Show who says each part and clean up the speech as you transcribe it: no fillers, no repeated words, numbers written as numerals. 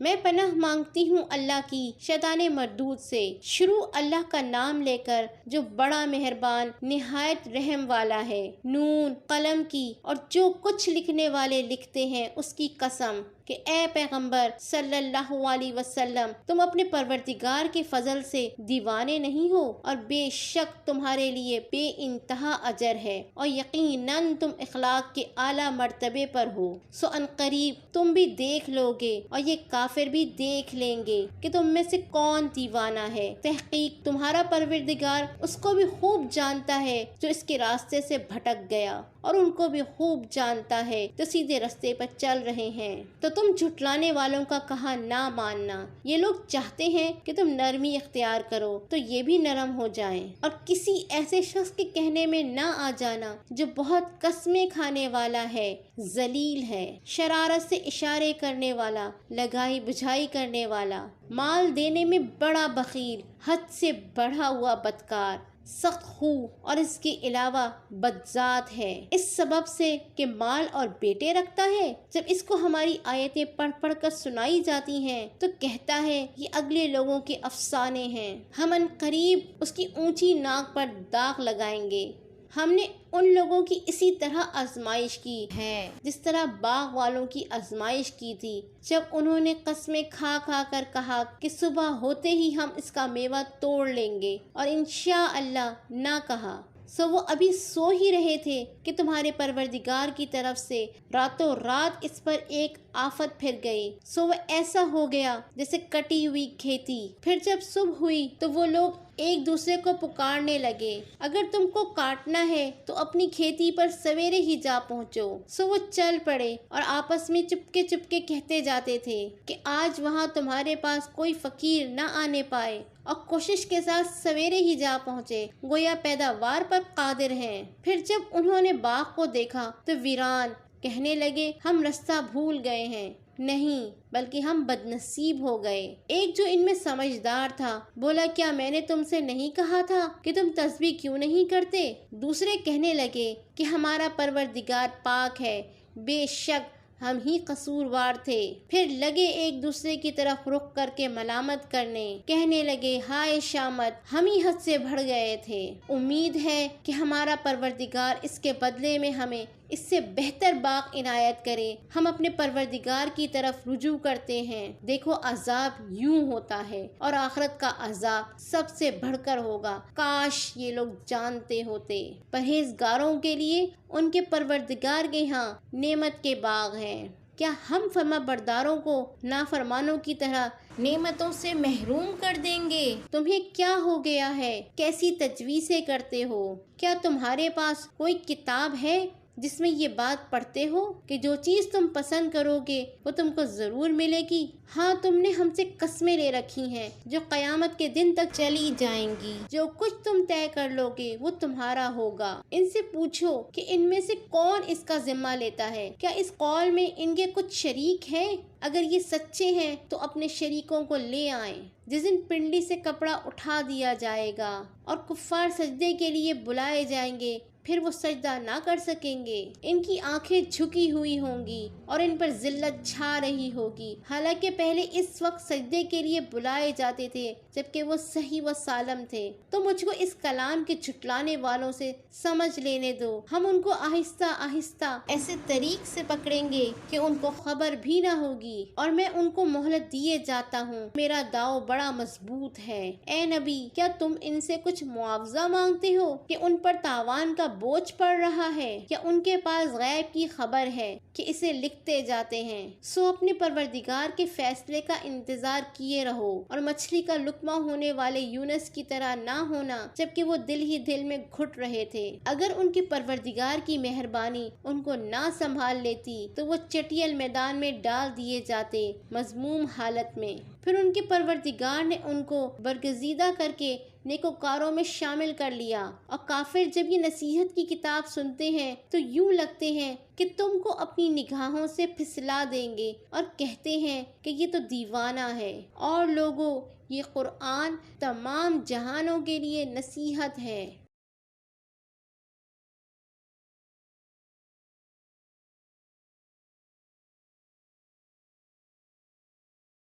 Speaker 1: میں پناہ مانگتی ہوں اللہ کی شیطان مردود سے۔ شروع اللہ کا نام لے کر جو بڑا مہربان نہایت رحم والا ہے۔ نون قلم کی اور جو کچھ لکھنے والے لکھتے ہیں اس کی قسم کہ اے پیغمبر صلی اللہ علیہ وسلم، تم اپنے پروردگار کے فضل سے دیوانے نہیں ہو، اور بے شک تمہارے لیے بے انتہا اجر ہے، اور یقیناً تم اخلاق کے اعلیٰ مرتبے پر ہو۔ سو ان قریب تم بھی دیکھ لو گے اور یہ کافر بھی دیکھ لیں گے کہ تم میں سے کون دیوانہ ہے۔ تحقیق تمہارا پروردگار اس کو بھی خوب جانتا ہے جو اس کے راستے سے بھٹک گیا، اور ان کو بھی خوب جانتا ہے جو سیدھے راستے پر چل رہے ہیں۔ تو تم جھٹلانے والوں کا کہا نہ ماننا۔ یہ لوگ چاہتے ہیں کہ تم نرمی اختیار کرو تو یہ بھی نرم ہو جائیں، اور کسی ایسے شخص کے کہنے میں نہ آ جانا جو بہت قسمیں کھانے والا ہے، ذلیل ہے، شرارت سے اشارے کرنے والا، لگائی بجھائی کرنے والا، مال دینے میں بڑا بخیل، حد سے بڑھا ہوا بدکار، سخت خو، اور اس کے علاوہ بدذات ہے، اس سبب سے کہ مال اور بیٹے رکھتا ہے۔ جب اس کو ہماری آیتیں پڑھ پڑھ کر سنائی جاتی ہیں تو کہتا ہے یہ اگلے لوگوں کے افسانے ہیں، ہم ان قریب اس کی اونچی ناک پر داغ لگائیں گے۔ ہم نے ان لوگوں کی اسی طرح آزمائش کی ہے جس طرح باغ والوں کی آزمائش کی تھی، جب انہوں نے قسمیں کھا کھا کر کہا کہ صبح ہوتے ہی ہم اس کا میوہ توڑ لیں گے، اور انشاءاللہ نہ کہا۔ سو وہ ابھی سو ہی رہے تھے کہ تمہارے پروردگار کی طرف سے راتوں رات اس پر ایک آفت پھر گئی، سو وہ ایسا ہو گیا جیسے کٹی ہوئی کھیتی۔ پھر جب صبح ہوئی تو وہ لوگ ایک دوسرے کو پکارنے لگے، اگر تم کو کاٹنا ہے تو اپنی کھیتی پر سویرے ہی جا پہنچو۔ سو وہ چل پڑے اور آپس میں چپکے چپکے کہتے جاتے تھے کہ آج وہاں تمہارے پاس کوئی فقیر نہ آنے پائے، اور کوشش کے ساتھ سویرے ہی جا پہنچے، گویا پیداوار پر قادر ہیں۔ پھر جب انہوں نے باغ کو دیکھا تو ویران، کہنے لگے ہم رستہ بھول گئے ہیں، نہیں بلکہ ہم بدنصیب ہو گئے۔ ایک جو ان میں سمجھدار تھا بولا کیا میں نے تم سے نہیں کہا تھا کہ تم تسبیح کیوں نہیں کرتے؟ دوسرے کہنے لگے کہ ہمارا پروردگار پاک ہے، بے شک ہم ہی قصوروار تھے۔ پھر لگے ایک دوسرے کی طرف رخ کر کے ملامت کرنے، کہنے لگے ہائے شامت، ہم ہی حد سے بڑھ گئے تھے، امید ہے کہ ہمارا پروردگار اس کے بدلے میں ہمیں اس سے بہتر باغ عنایت کرے، ہم اپنے پروردگار کی طرف رجوع کرتے ہیں۔ دیکھو عذاب یوں ہوتا ہے، اور آخرت کا عذاب سب سے بڑھ کر ہوگا، کاش یہ لوگ جانتے ہوتے۔ پرہیزگاروں کے لیے ان کے پروردگار کے ہاں نعمت کے باغ ہیں۔ کیا ہم فرما برداروں کو نافرمانوں کی طرح نعمتوں سے محروم کر دیں گے؟ تمہیں کیا ہو گیا ہے؟ کیسی تجویزیں کرتے ہو؟ کیا تمہارے پاس کوئی کتاب ہے جس میں یہ بات پڑھتے ہو کہ جو چیز تم پسند کرو گے وہ تم کو ضرور ملے گی؟ ہاں تم نے ہم سے قسمیں لے رکھی ہیں جو قیامت کے دن تک چلی جائیں گی، جو کچھ تم طے کر لو گے وہ تمہارا ہوگا۔ ان سے پوچھو کہ ان میں سے کون اس کا ذمہ لیتا ہے، کیا اس قول میں ان کے کچھ شریک ہیں؟ اگر یہ سچے ہیں تو اپنے شریکوں کو لے آئیں۔ جس دن پنڈلی سے کپڑا اٹھا دیا جائے گا اور کفار سجدے کے لیے بلائے جائیں گے، پھر وہ سجدہ نہ کر سکیں گے، ان کی آنکھیں جھکی ہوئی ہوں گی اور ان پر ذلت چھا رہی ہوگی، حالانکہ پہلے اس وقت سجدے کے لیے بلائے جاتے تھے جبکہ وہ صحیح و سالم تھے۔ تو مجھ کو اس کلام کے جھٹلانے والوں سے سمجھ لینے دو، ہم ان کو آہستہ آہستہ ایسے طریق سے پکڑیں گے کہ ان کو خبر بھی نہ ہوگی، اور میں ان کو مہلت دیے جاتا ہوں، میرا داؤ بڑا مضبوط ہے۔ اے نبی، کیا تم ان سے کچھ معاوضہ مانگتے ہو کہ ان پر تاوان کا بوجھ پڑ رہا ہے، یا ان کے پاس غیب کی خبر ہے کہ اسے لکھتے جاتے ہیں؟ سو اپنے پروردگار کے فیصلے کا انتظار کیے رہو، اور مچھلی کا لقمہ ہونے والے یونس کی طرح نہ ہونا جبکہ وہ دل ہی دل میں گھٹ رہے تھے۔ اگر ان کے پروردگار کی مہربانی ان کو نہ سنبھال لیتی تو وہ چٹیل میدان میں ڈال دیے جاتے، مذموم حالت میں۔ پھر ان کے پروردگار نے ان کو برگزیدہ کر کے نیکوکاروں میں شامل کر لیا، اور کافر جب یہ نصیحت کی کتاب سنتے ہیں تو یوں لگتے ہیں کہ تم کو اپنی نگاہوں سے پھسلا دیں گے، اور کہتے ہیں کہ یہ تو دیوانہ ہے۔ اور لوگوں، یہ قرآن تمام جہانوں کے لیے نصیحت ہے۔